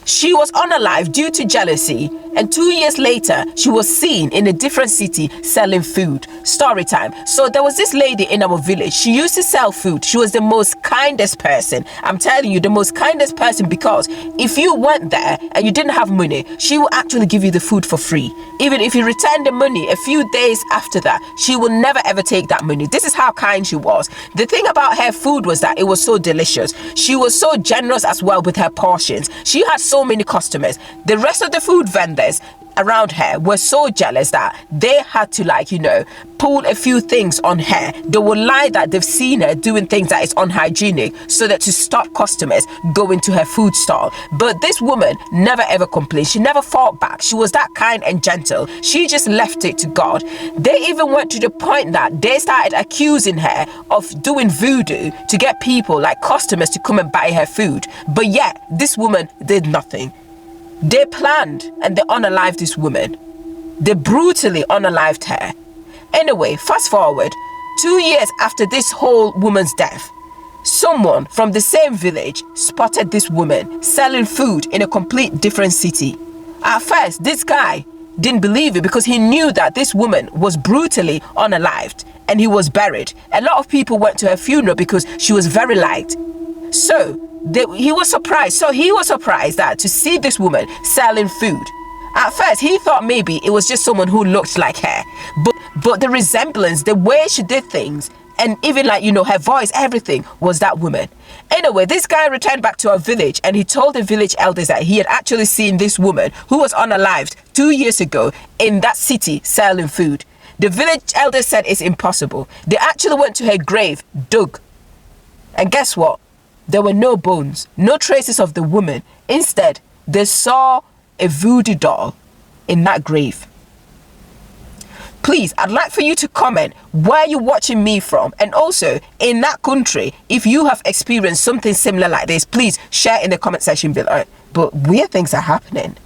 She was unalive due to jealousy, and 2 years later, she was seen in a different city selling food. Story time. So there was this lady in our village. She used to sell food. She was the most kindest person. I'm telling you, the most kindest person, because if you went there and you didn't have money, she will actually give you the food for free. Even if you return the money a few days after that, she will never ever take that money. This is how kind she was. The thing about her food was that it was so delicious. She was so generous as well with her portions. She had so many customers. The rest of the food vendors around her were so jealous that they had to pull a few things on her. They will lie that they've seen her doing things that is unhygienic so that to stop customers going to her food stall. But this woman never ever complained. She never fought back. She was that kind and gentle. She just left it to God. They even went to the point that they started accusing her of doing voodoo to get people like customers to come and buy her food. But yet this woman did nothing. They planned and they unalived this woman. They brutally unalived her. Anyway, fast forward, 2 years after this whole woman's death, someone from the same village spotted this woman selling food in a complete different city. At first, this guy didn't believe it because he knew that this woman was brutally unalived and he was buried. A lot of people went to her funeral because she was very liked. So he was surprised. That to see this woman selling food. At first, he thought maybe it was just someone who looked like her. But the resemblance, the way she did things, and even her voice, everything was that woman. Anyway, this guy returned back to our village and he told the village elders that he had actually seen this woman who was unalived 2 years ago in that city selling food. The village elders said it's impossible. They actually went to her grave, dug. And guess what? There were no bones, no traces of the woman. Instead, they saw a voodoo doll in that grave. Please, I'd like for you to comment where you're watching me from, and also in that country, if you have experienced something similar like this, please share in the comment section below. But weird things are happening.